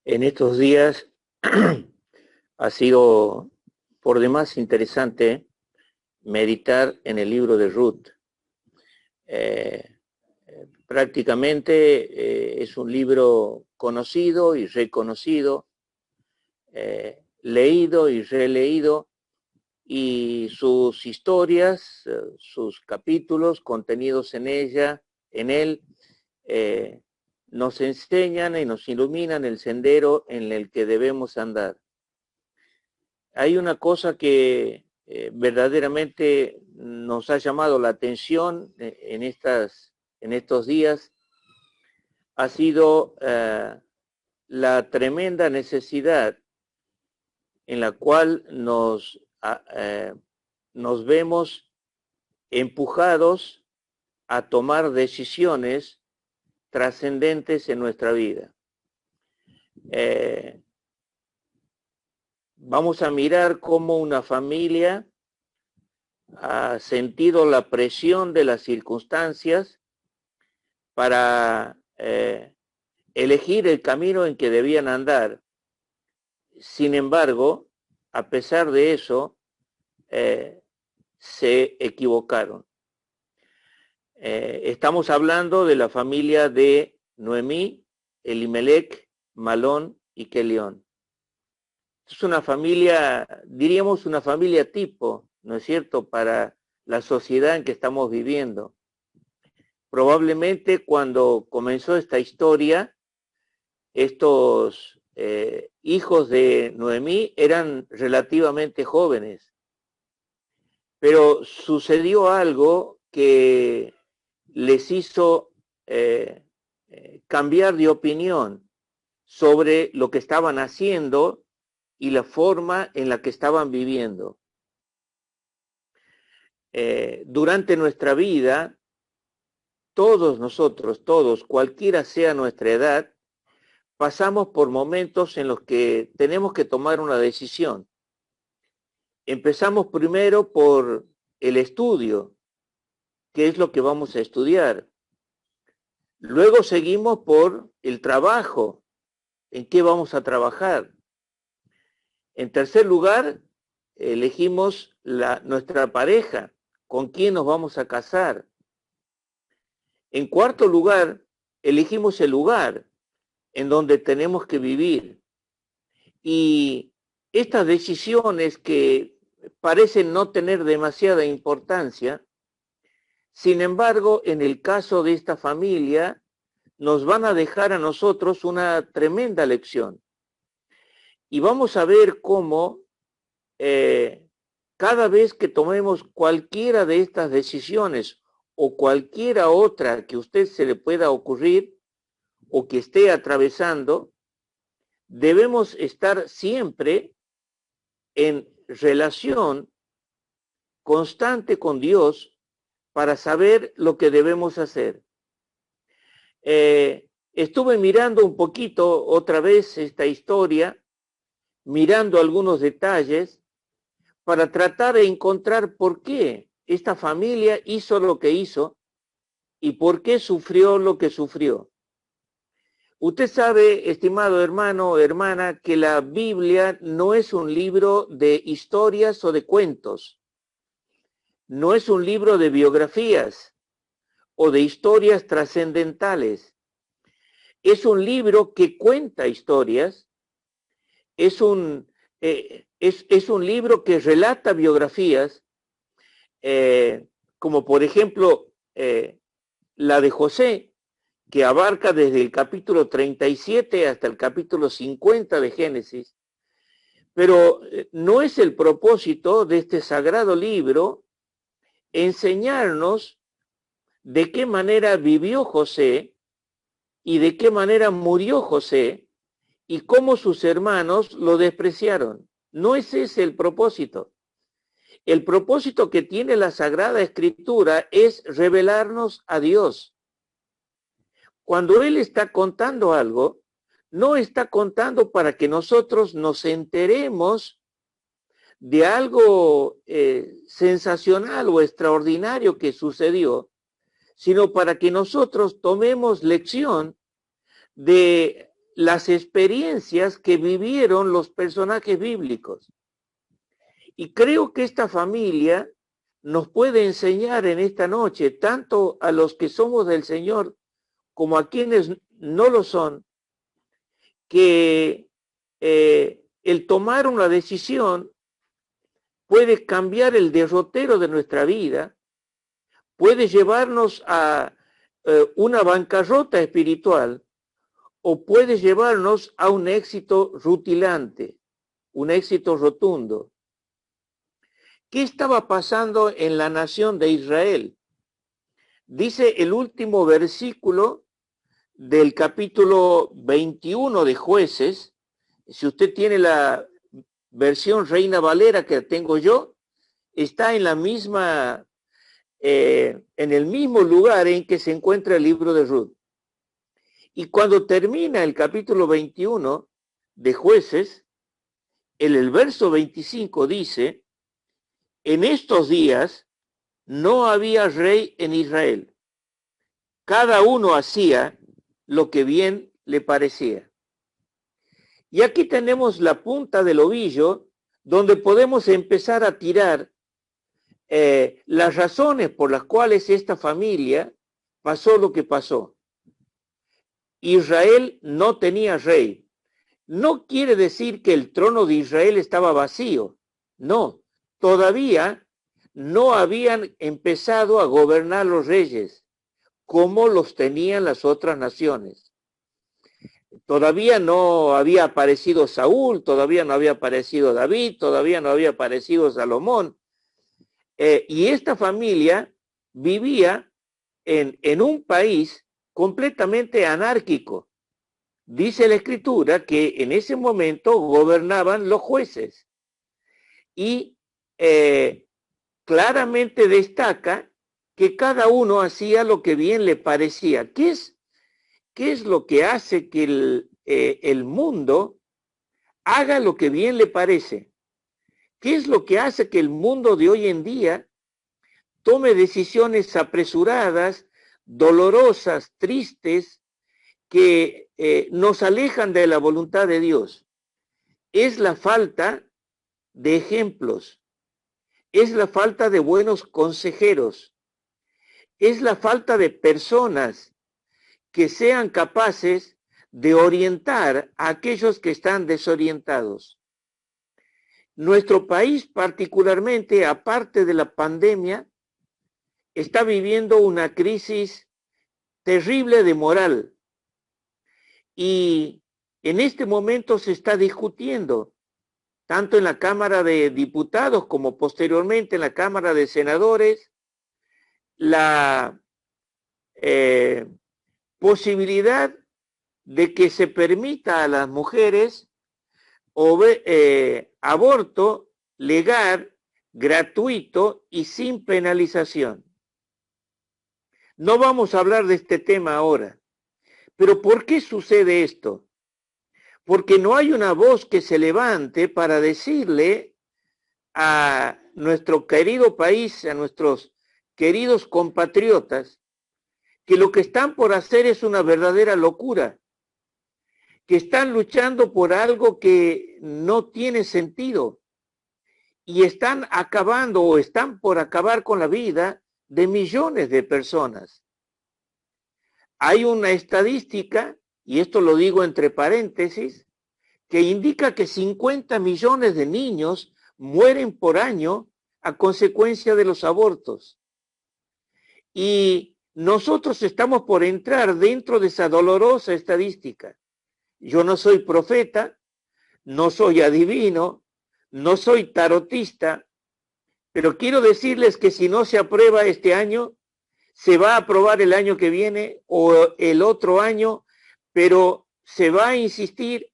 En estos días ha sido por demás interesante meditar en el libro de Ruth. Prácticamente es un libro conocido y reconocido, leído y releído, y sus historias, sus capítulos contenidos en él, eh, nos enseñan y nos iluminan el sendero en el que debemos andar. Hay una cosa que verdaderamente nos ha llamado la atención en estos días, ha sido la tremenda necesidad en la cual nos vemos empujados a tomar decisiones trascendentes en nuestra vida. Vamos a mirar cómo una familia ha sentido la presión de las circunstancias para elegir el camino en que debían andar. Sin embargo, a pesar de eso, se equivocaron. Estamos hablando de la familia de Noemí, Elimelech, Malón y Kelión. Es una familia, diríamos una familia tipo, ¿no es cierto?, para la sociedad en que estamos viviendo. Probablemente cuando comenzó esta historia, estos hijos de Noemí eran relativamente jóvenes, pero sucedió algo que les hizo cambiar de opinión sobre lo que estaban haciendo y la forma en la que estaban viviendo. Durante nuestra vida, todos nosotros, todos, cualquiera sea nuestra edad, pasamos por momentos en los que tenemos que tomar una decisión. Empezamos primero por el estudio, qué es lo que vamos a estudiar. Luego seguimos por el trabajo, en qué vamos a trabajar. En tercer lugar, elegimos nuestra pareja, con quién nos vamos a casar. En cuarto lugar, elegimos el lugar en donde tenemos que vivir. Y estas decisiones que parecen no tener demasiada importancia, sin embargo, en el caso de esta familia, nos van a dejar a nosotros una tremenda lección. Y vamos a ver cómo cada vez que tomemos cualquiera de estas decisiones o cualquiera otra que a usted se le pueda ocurrir o que esté atravesando, debemos estar siempre en relación constante con Dios para saber lo que debemos hacer. Estuve mirando un poquito otra vez esta historia, mirando algunos detalles para tratar de encontrar por qué esta familia hizo lo que hizo y por qué sufrió lo que sufrió. Usted sabe, estimado hermano o hermana, que la Biblia no es un libro de historias o de cuentos. No es un libro de biografías o de historias trascendentales. Es un libro que cuenta historias, es un libro que relata biografías, como por ejemplo la de José, que abarca desde el capítulo 37 hasta el capítulo 50 de Génesis. Pero no es el propósito de este sagrado libro enseñarnos de qué manera vivió José y de qué manera murió José y cómo sus hermanos lo despreciaron. No ese es el propósito. El propósito que tiene la Sagrada Escritura es revelarnos a Dios. Cuando Él está contando algo, no está contando para que nosotros nos enteremos de algo sensacional o extraordinario que sucedió, sino para que nosotros tomemos lección de las experiencias que vivieron los personajes bíblicos. Y creo que esta familia nos puede enseñar en esta noche, tanto a los que somos del Señor como a quienes no lo son, que el tomar una decisión puede cambiar el derrotero de nuestra vida, puede llevarnos a una bancarrota espiritual o puede llevarnos a un éxito rutilante, un éxito rotundo. ¿Qué estaba pasando en la nación de Israel? Dice el último versículo del capítulo 21 de Jueces. Si usted tiene la versión Reina Valera que tengo yo, está en la misma, en el mismo lugar en que se encuentra el libro de Ruth. Y cuando termina el capítulo 21 de Jueces, en el verso 25 dice: en estos días no había rey en Israel. Cada uno hacía lo que bien le parecía. Y aquí tenemos la punta del ovillo donde podemos empezar a tirar las razones por las cuales esta familia pasó lo que pasó. Israel no tenía rey. No quiere decir que el trono de Israel estaba vacío. No, todavía no habían empezado a gobernar los reyes como los tenían las otras naciones. Todavía no había aparecido Saúl, todavía no había aparecido David, todavía no había aparecido Salomón. Y esta familia vivía en un país completamente anárquico. Dice la Escritura que en ese momento gobernaban los jueces. Y claramente destaca que cada uno hacía lo que bien le parecía. ¿Qué es lo que hace que el mundo haga lo que bien le parece? ¿Qué es lo que hace que el mundo de hoy en día tome decisiones apresuradas, dolorosas, tristes, que nos alejan de la voluntad de Dios? Es la falta de ejemplos, es la falta de buenos consejeros, es la falta de personas que sean capaces de orientar a aquellos que están desorientados. Nuestro país, particularmente, aparte de la pandemia, está viviendo una crisis terrible de moral. Y en este momento se está discutiendo, tanto en la Cámara de Diputados como posteriormente en la Cámara de Senadores, la posibilidad de que se permita a las mujeres aborto legal, gratuito y sin penalización. No vamos a hablar de este tema ahora. Pero ¿por qué sucede esto? Porque no hay una voz que se levante para decirle a nuestro querido país, a nuestros queridos compatriotas, que lo que están por hacer es una verdadera locura, que están luchando por algo que no tiene sentido y están acabando o están por acabar con la vida de millones de personas. Hay una estadística, y esto lo digo entre paréntesis, que indica que 50 millones de niños mueren por año a consecuencia de los abortos. Y nosotros estamos por entrar dentro de esa dolorosa estadística. Yo no soy profeta, no soy adivino, no soy tarotista, pero quiero decirles que si no se aprueba este año, se va a aprobar el año que viene o el otro año, pero se va a insistir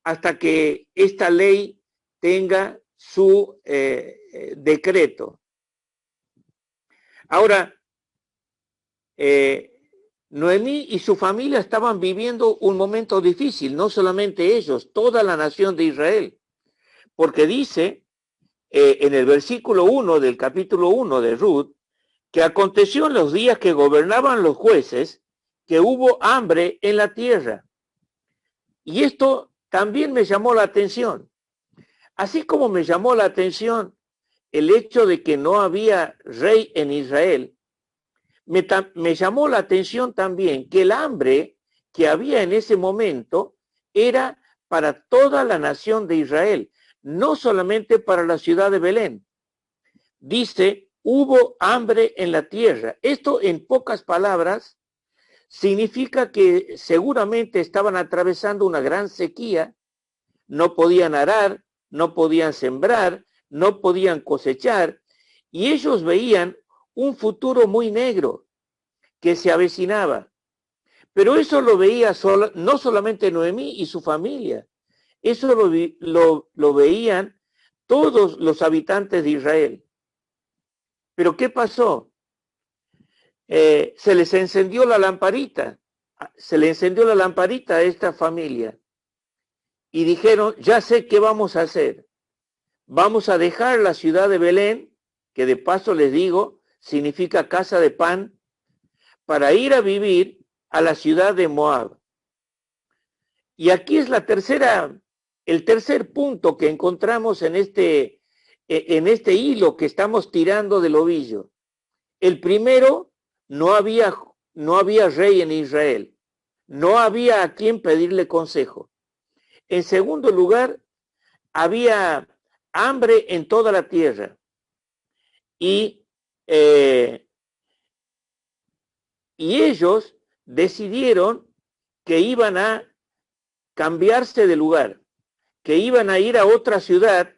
hasta que esta ley tenga su decreto. Ahora, Noemí y su familia estaban viviendo un momento difícil, no solamente ellos, toda la nación de Israel, porque dice en el versículo 1 del capítulo 1 de Ruth, que aconteció en los días que gobernaban los jueces, que hubo hambre en la tierra. Y esto también me llamó la atención. Así como me llamó la atención el hecho de que no había rey en Israel, me llamó la atención también que el hambre que había en ese momento era para toda la nación de Israel, no solamente para la ciudad de Belén. Dice, hubo hambre en la tierra. Esto, en pocas palabras, significa que seguramente estaban atravesando una gran sequía, no podían arar, no podían sembrar, no podían cosechar, y ellos veían un futuro muy negro que se avecinaba. Pero eso lo veía no solamente Noemí y su familia, eso lo veían todos los habitantes de Israel. Pero ¿qué pasó? Se les encendió la lamparita, se le encendió la lamparita a esta familia y dijeron, ya sé qué vamos a hacer. Vamos a dejar la ciudad de Belén, que de paso les digo, significa casa de pan, para ir a vivir a la ciudad de Moab. Y aquí es el tercer punto que encontramos en este hilo que estamos tirando del ovillo. El primero, no había rey en Israel. No había a quien pedirle consejo. En segundo lugar, había hambre en toda la tierra. Y ellos decidieron que iban a cambiarse de lugar, que iban a ir a otra ciudad,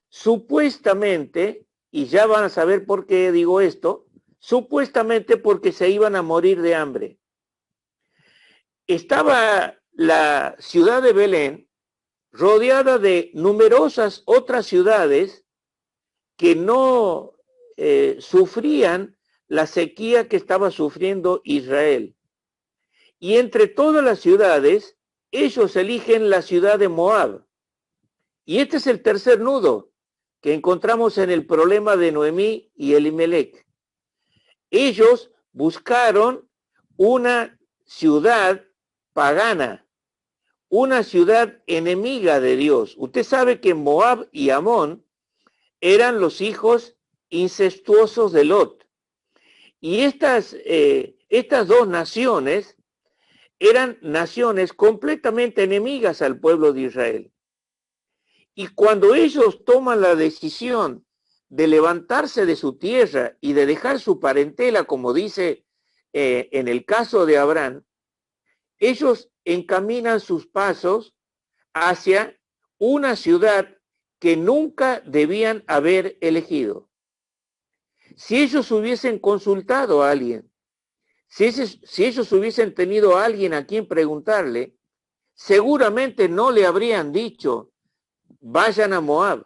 supuestamente, y ya van a saber por qué digo esto, supuestamente porque se iban a morir de hambre. Estaba la ciudad de Belén rodeada de numerosas otras ciudades que no sufrían la sequía que estaba sufriendo Israel. Y entre todas las ciudades, ellos eligen la ciudad de Moab. Y este es el tercer nudo que encontramos en el problema de Noemí y Elimelech. Ellos buscaron una ciudad pagana, una ciudad enemiga de Dios. Usted sabe que Moab y Amón eran los hijos incestuosos de Lot. Y estas dos naciones eran naciones completamente enemigas al pueblo de Israel. Y cuando ellos toman la decisión de levantarse de su tierra y de dejar su parentela, como dice en el caso de Abraham, ellos encaminan sus pasos hacia una ciudad que nunca debían haber elegido. Si ellos hubiesen consultado a alguien, si ellos hubiesen tenido a alguien a quien preguntarle, seguramente no le habrían dicho, vayan a Moab,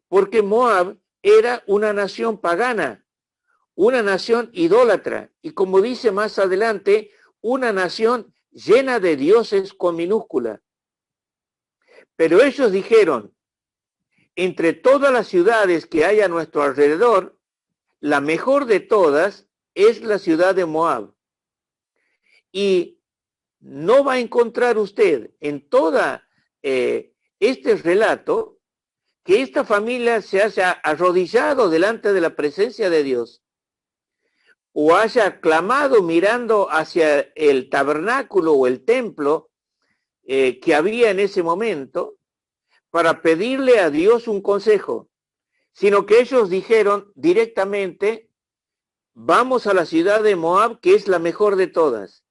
porque Moab era una nación pagana, una nación idólatra, y como dice más adelante, una nación llena de dioses con minúscula. Pero ellos dijeron, entre todas las ciudades que hay a nuestro alrededor, la mejor de todas es la ciudad de Moab. Y no va a encontrar usted en toda este relato que esta familia se haya arrodillado delante de la presencia de Dios o haya clamado mirando hacia el tabernáculo o el templo que había en ese momento para pedirle a Dios un consejo, sino que ellos dijeron directamente, vamos a la ciudad de Moab, que es la mejor de todas.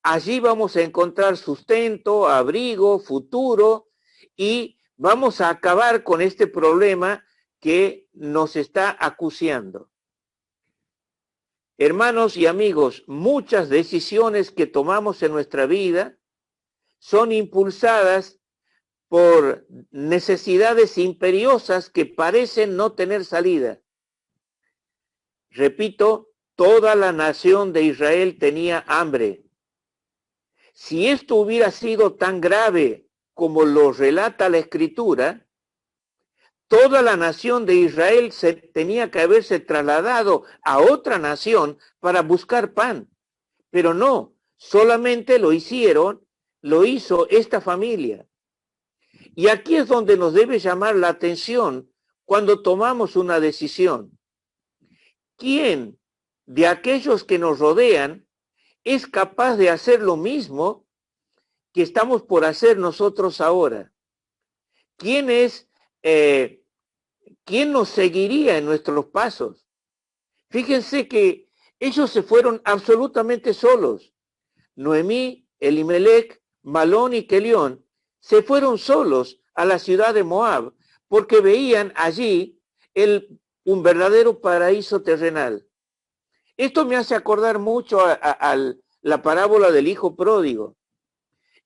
Allí vamos a encontrar sustento, abrigo, futuro, y vamos a acabar con este problema que nos está acuciando. Hermanos y amigos, muchas decisiones que tomamos en nuestra vida son impulsadas por necesidades imperiosas que parecen no tener salida. Repito, toda la nación de Israel tenía hambre. Si esto hubiera sido tan grave como lo relata la Escritura, toda la nación de Israel tenía que haberse trasladado a otra nación para buscar pan. Pero no, solamente lo hicieron lo hizo esta familia. Y aquí es donde nos debe llamar la atención cuando tomamos una decisión. ¿Quién de aquellos que nos rodean es capaz de hacer lo mismo que estamos por hacer nosotros ahora? ¿Quién es, quién nos seguiría en nuestros pasos? Fíjense que ellos se fueron absolutamente solos. Noemí, Elimelech, Malón y Kelión se fueron solos a la ciudad de Moab porque veían allí un verdadero paraíso terrenal. Esto me hace acordar mucho a la parábola del hijo pródigo.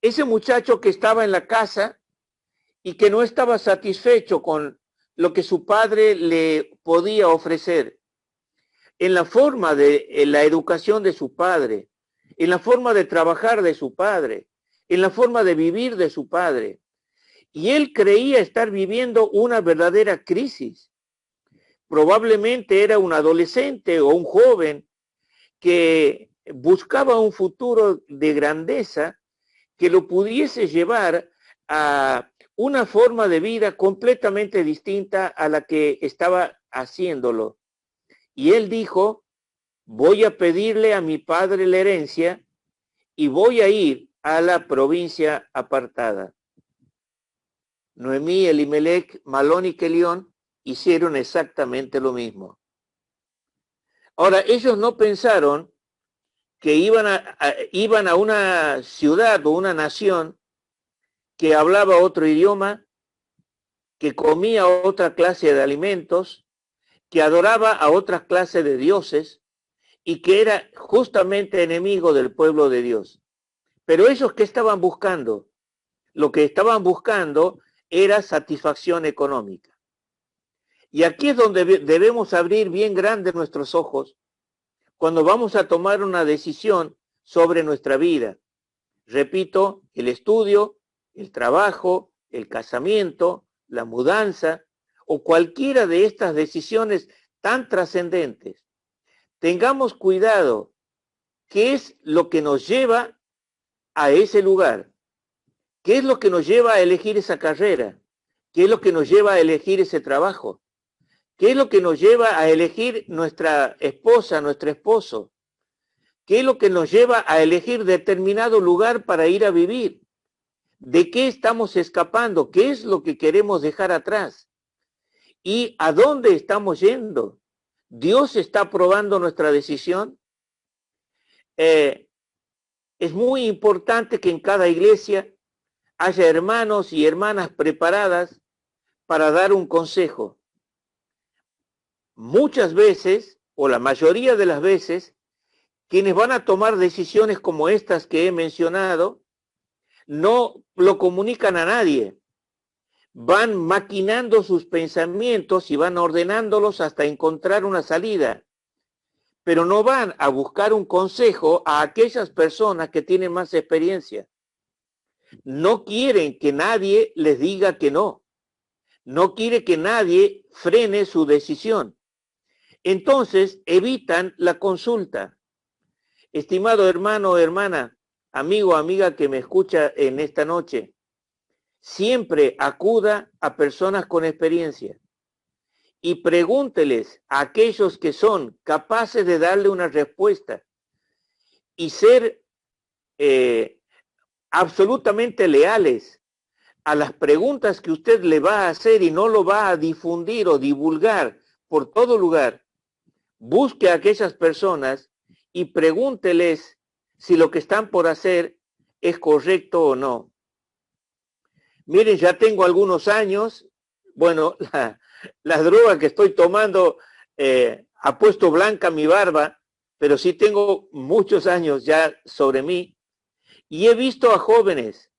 Ese muchacho que estaba en la casa y que no estaba satisfecho con lo que su padre le podía ofrecer, en la forma de la educación de su padre, en la forma de trabajar de su padre, en la forma de vivir de su padre. Y él creía estar viviendo una verdadera crisis. Probablemente era un adolescente o un joven que buscaba un futuro de grandeza que lo pudiese llevar a una forma de vida completamente distinta a la que estaba haciéndolo. Y él dijo, voy a pedirle a mi padre la herencia y voy a ir a la provincia apartada. Noemí, Elimelech, Malón y Kelión hicieron exactamente lo mismo. Ahora, ellos no pensaron que iban a una ciudad o una nación que hablaba otro idioma, que comía otra clase de alimentos, que adoraba a otra clase de dioses y que era justamente enemigo del pueblo de Dios. Pero ellos, ¿qué estaban buscando? Lo que estaban buscando era satisfacción económica. Y aquí es donde debemos abrir bien grande nuestros ojos cuando vamos a tomar una decisión sobre nuestra vida. Repito, el estudio, el trabajo, el casamiento, la mudanza o cualquiera de estas decisiones tan trascendentes. Tengamos cuidado, ¿qué es lo que nos lleva a ese lugar? ¿Qué es lo que nos lleva a elegir esa carrera? ¿Qué es lo que nos lleva a elegir ese trabajo? ¿Qué es lo que nos lleva a elegir nuestra esposa, nuestro esposo? ¿Qué es lo que nos lleva a elegir determinado lugar para ir a vivir? ¿De qué estamos escapando? ¿Qué es lo que queremos dejar atrás? ¿Y a dónde estamos yendo? ¿Dios está aprobando nuestra decisión? Es muy importante que en cada iglesia haya hermanos y hermanas preparadas para dar un consejo. Muchas veces, o la mayoría de las veces, quienes van a tomar decisiones como estas que he mencionado, no lo comunican a nadie. Van maquinando sus pensamientos y van ordenándolos hasta encontrar una salida. Pero no van a buscar un consejo a aquellas personas que tienen más experiencia. No quieren que nadie les diga que no. No quiere que nadie frene su decisión. Entonces evitan la consulta. Estimado hermano o hermana, amigo o amiga que me escucha en esta noche, siempre acuda a personas con experiencia y pregúnteles a aquellos que son capaces de darle una respuesta y ser absolutamente leales a las preguntas que usted le va a hacer y no lo va a difundir o divulgar por todo lugar. Busque a aquellas personas y pregúnteles si lo que están por hacer es correcto o no. Miren, ya tengo algunos años, bueno, la droga que estoy tomando ha puesto blanca mi barba, pero sí tengo muchos años ya sobre mí y he visto a jóvenes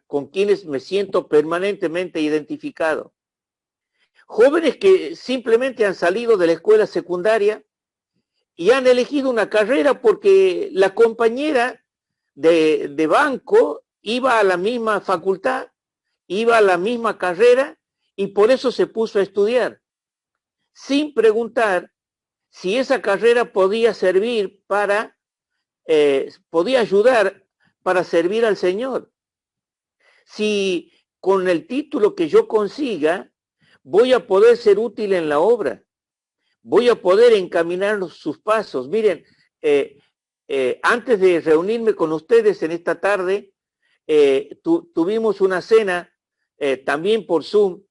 con quienes me siento permanentemente identificado. Jóvenes que simplemente han salido de la escuela secundaria y han elegido una carrera porque la compañera de banco iba a la misma facultad, iba a la misma carrera y por eso se puso a estudiar, sin preguntar si esa carrera podía servir podía ayudar para servir al Señor. Si con el título que yo consiga voy a poder ser útil en la obra, voy a poder encaminar sus pasos. Miren, antes de reunirme con ustedes en esta tarde, tuvimos una cena también por Zoom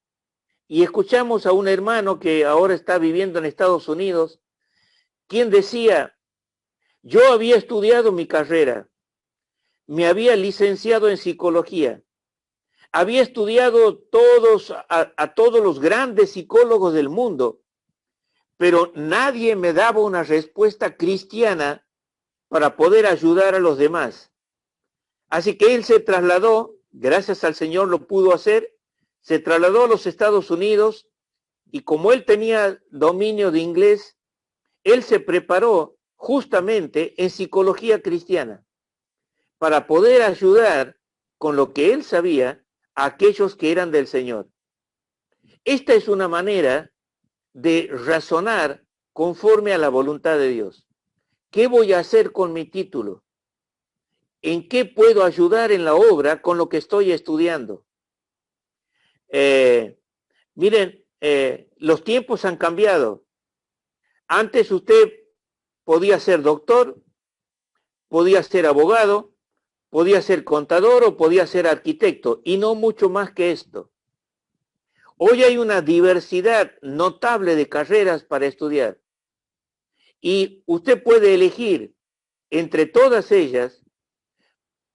y escuchamos a un hermano que ahora está viviendo en Estados Unidos, quien decía: yo había estudiado mi carrera, me había licenciado en psicología, había estudiado a todos los grandes psicólogos del mundo, pero nadie me daba una respuesta cristiana para poder ayudar a los demás. Así que él se trasladó, gracias al Señor lo pudo hacer, se trasladó a los Estados Unidos y como él tenía dominio de inglés, él se preparó justamente en psicología cristiana para poder ayudar con lo que él sabía a aquellos que eran del Señor. Esta es una manera de razonar conforme a la voluntad de Dios. ¿Qué voy a hacer con mi título? ¿En qué puedo ayudar en la obra con lo que estoy estudiando? Miren, los tiempos han cambiado. Antes usted podía ser doctor, podía ser abogado, podía ser contador o podía ser arquitecto, y no mucho más que esto. Hoy hay una diversidad notable de carreras para estudiar. Y usted puede elegir entre todas ellas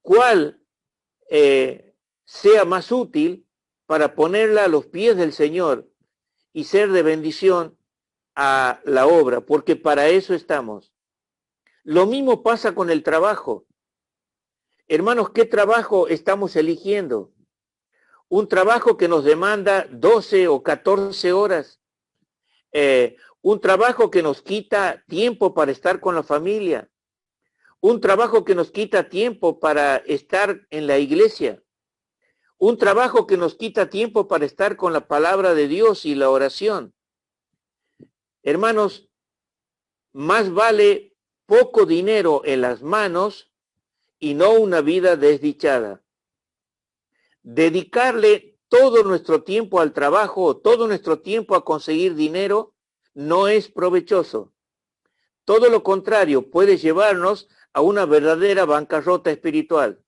cuál sea más útil para ponerla a los pies del Señor y ser de bendición a la obra, porque para eso estamos. Lo mismo pasa con el trabajo. Hermanos, ¿qué trabajo estamos eligiendo? Un trabajo que nos demanda 12 o 14 horas. Un trabajo que nos quita tiempo para estar con la familia. Un trabajo que nos quita tiempo para estar en la iglesia. Un trabajo que nos quita tiempo para estar con la palabra de Dios y la oración. Hermanos, más vale poco dinero en las manos y no una vida desdichada. Dedicarle todo nuestro tiempo al trabajo o todo nuestro tiempo a conseguir dinero no es provechoso. Todo lo contrario, puede llevarnos a una verdadera bancarrota espiritual.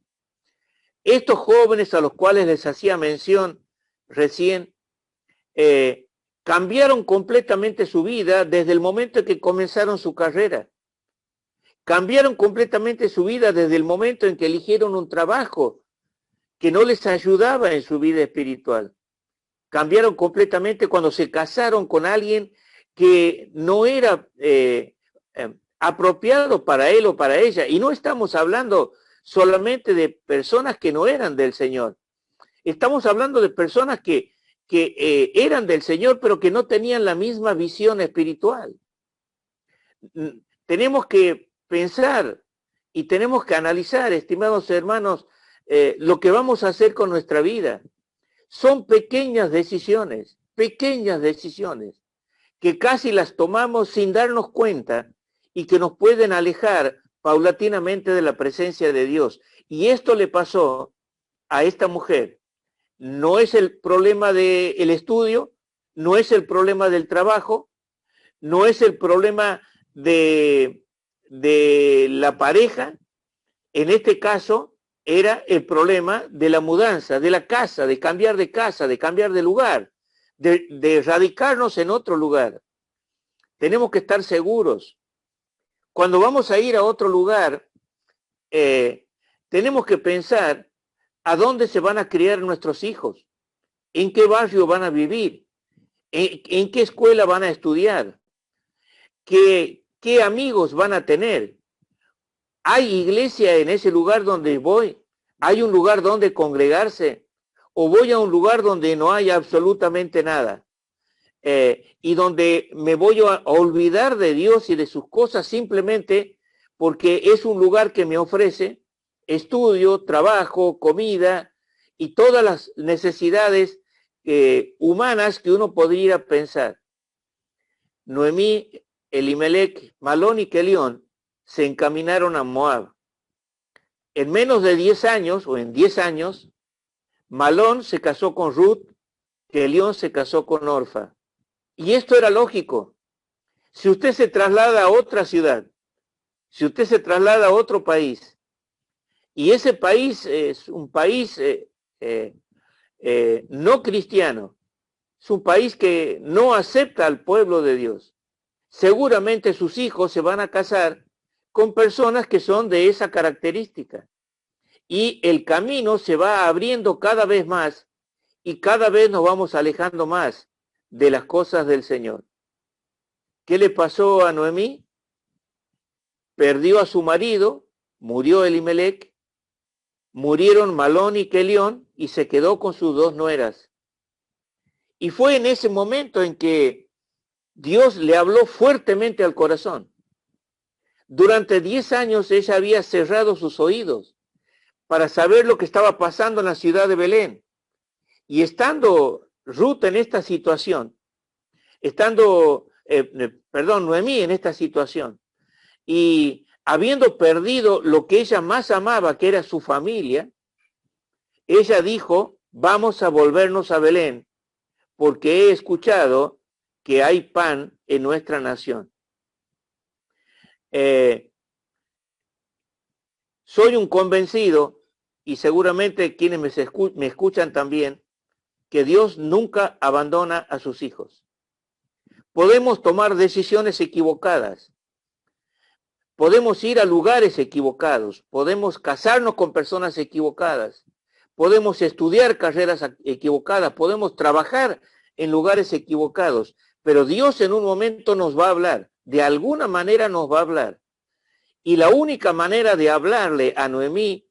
Estos jóvenes a los cuales les hacía mención recién, cambiaron completamente su vida desde el momento en que comenzaron su carrera. Cambiaron completamente su vida desde el momento en que eligieron un trabajo que no les ayudaba en su vida espiritual. Cambiaron completamente cuando se casaron con alguien que no era apropiado para él o para ella. Y no estamos hablando solamente de personas que no eran del Señor. Estamos hablando de personas que eran del Señor, pero que no tenían la misma visión espiritual. Tenemos que pensar y tenemos que analizar, estimados hermanos, lo que vamos a hacer con nuestra vida. Son pequeñas decisiones que casi las tomamos sin darnos cuenta y que nos pueden alejar paulatinamente de la presencia de Dios. Y esto le pasó a esta mujer. No es el problema del estudio, no es el problema del trabajo, no es el problema de la pareja. En este caso era el problema de la mudanza, de la casa, de cambiar de lugar, de radicarnos en otro lugar. Tenemos que estar seguros. Cuando vamos a ir a otro lugar, tenemos que pensar a dónde se van a criar nuestros hijos, en qué barrio van a vivir, en qué escuela van a estudiar, qué amigos van a tener. ¿Hay iglesia en ese lugar donde voy? ¿Hay un lugar donde congregarse? ¿O voy a un lugar donde no hay absolutamente nada? Y donde me voy a olvidar de Dios y de sus cosas simplemente porque es un lugar que me ofrece estudio, trabajo, comida y todas las necesidades humanas que uno podría pensar. Noemí, Elimelec, Malón y Kelión se encaminaron a Moab. En menos de 10 años, o en 10 años, Malón se casó con Ruth, Kelión se casó con Orfa. Y esto era lógico. Si usted se traslada a otra ciudad, si usted se traslada a otro país, y ese país es un país no cristiano, es un país que no acepta al pueblo de Dios, seguramente sus hijos se van a casar con personas que son de esa característica. Y el camino se va abriendo cada vez más y cada vez nos vamos alejando más de las cosas del Señor. ¿Qué le pasó a Noemí? Perdió a su marido, murió Elimelec, murieron Malón y Kelión y se quedó con sus dos nueras. Y fue en ese momento en que Dios le habló fuertemente al corazón. Durante 10 años ella había cerrado sus oídos para saber lo que estaba pasando en la ciudad de Belén. Y estando Ruth en esta situación, Noemí en esta situación, y habiendo perdido lo que ella más amaba, que era su familia, ella dijo, vamos a volvernos a Belén, porque he escuchado que hay pan en nuestra nación. Soy un convencido, y seguramente quienes me escuchan también, que Dios nunca abandona a sus hijos. Podemos tomar decisiones equivocadas, podemos ir a lugares equivocados, podemos casarnos con personas equivocadas, podemos estudiar carreras equivocadas, podemos trabajar en lugares equivocados, pero Dios en un momento nos va a hablar, de alguna manera nos va a hablar. Y la única manera de hablarle a Noemí,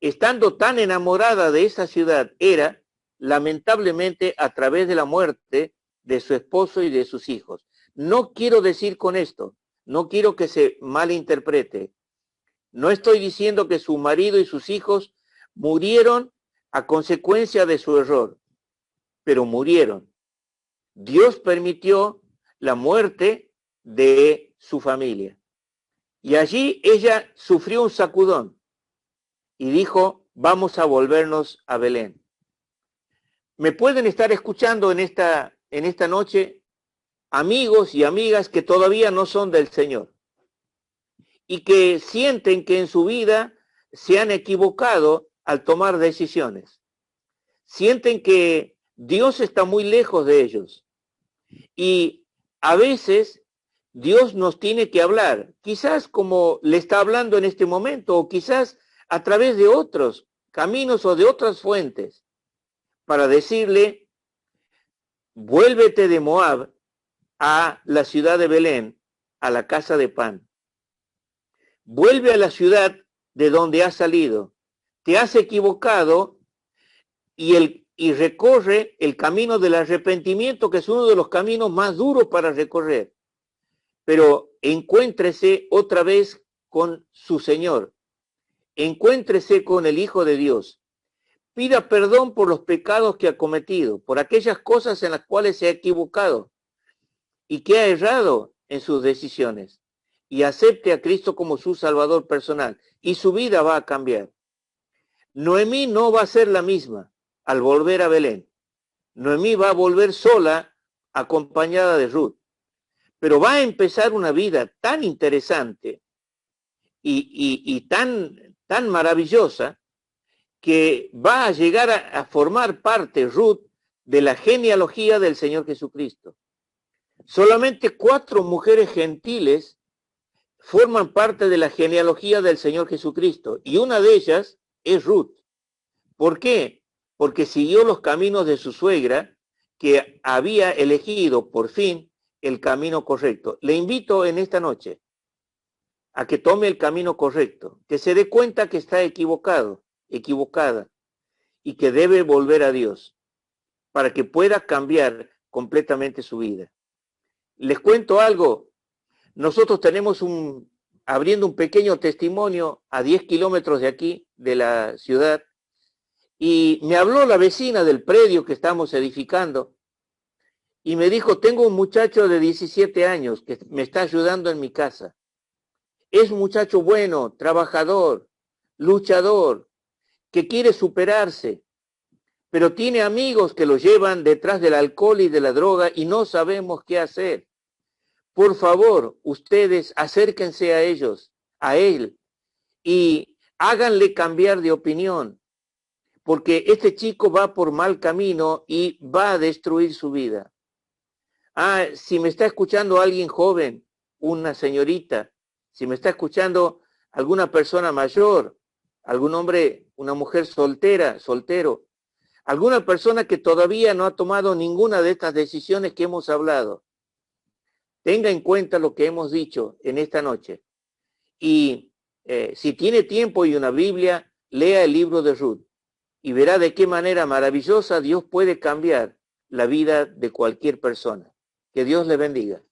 estando tan enamorada de esa ciudad, era lamentablemente a través de la muerte de su esposo y de sus hijos. No quiero decir con esto, no quiero que se malinterprete. No estoy diciendo que su marido y sus hijos murieron a consecuencia de su error, pero murieron. Dios permitió la muerte de su familia. Y allí ella sufrió un sacudón y dijo, vamos a volvernos a Belén. Me pueden estar escuchando en esta noche amigos y amigas que todavía no son del Señor y que sienten que en su vida se han equivocado al tomar decisiones. Sienten que Dios está muy lejos de ellos y a veces Dios nos tiene que hablar, quizás como le está hablando en este momento o quizás a través de otros caminos o de otras fuentes, para decirle, vuélvete de Moab a la ciudad de Belén, a la casa de pan. Vuelve a la ciudad de donde has salido. Te has equivocado y recorre el camino del arrepentimiento, que es uno de los caminos más duros para recorrer. Pero encuéntrese otra vez con su Señor. Encuéntrese con el Hijo de Dios. Pida perdón por los pecados que ha cometido, por aquellas cosas en las cuales se ha equivocado y que ha errado en sus decisiones. Y acepte a Cristo como su Salvador personal. Y su vida va a cambiar. Noemí no va a ser la misma al volver a Belén. Noemí va a volver sola, acompañada de Ruth. Pero va a empezar una vida tan interesante y tan maravillosa que va a llegar a formar parte Ruth de la genealogía del Señor Jesucristo. Solamente 4 mujeres gentiles forman parte de la genealogía del Señor Jesucristo y una de ellas es Ruth. ¿Por qué? Porque siguió los caminos de su suegra, que había elegido por fin el camino correcto. Le invito en esta noche a que tome el camino correcto, que se dé cuenta que está equivocado, equivocada, y que debe volver a Dios para que pueda cambiar completamente su vida. Les cuento algo, nosotros tenemos abriendo un pequeño testimonio a 10 kilómetros de aquí, de la ciudad, y me habló la vecina del predio que estamos edificando, y me dijo, tengo un muchacho de 17 años que me está ayudando en mi casa. Es un muchacho bueno, trabajador, luchador, que quiere superarse, pero tiene amigos que lo llevan detrás del alcohol y de la droga y no sabemos qué hacer. Por favor, ustedes acérquense a ellos, a él, y háganle cambiar de opinión, porque este chico va por mal camino y va a destruir su vida. Si me está escuchando alguien joven, una señorita, si me está escuchando alguna persona mayor, algún hombre, una mujer soltera, soltero, alguna persona que todavía no ha tomado ninguna de estas decisiones que hemos hablado, tenga en cuenta lo que hemos dicho en esta noche. Y si tiene tiempo y una Biblia, lea el libro de Ruth y verá de qué manera maravillosa Dios puede cambiar la vida de cualquier persona. Que Dios le bendiga.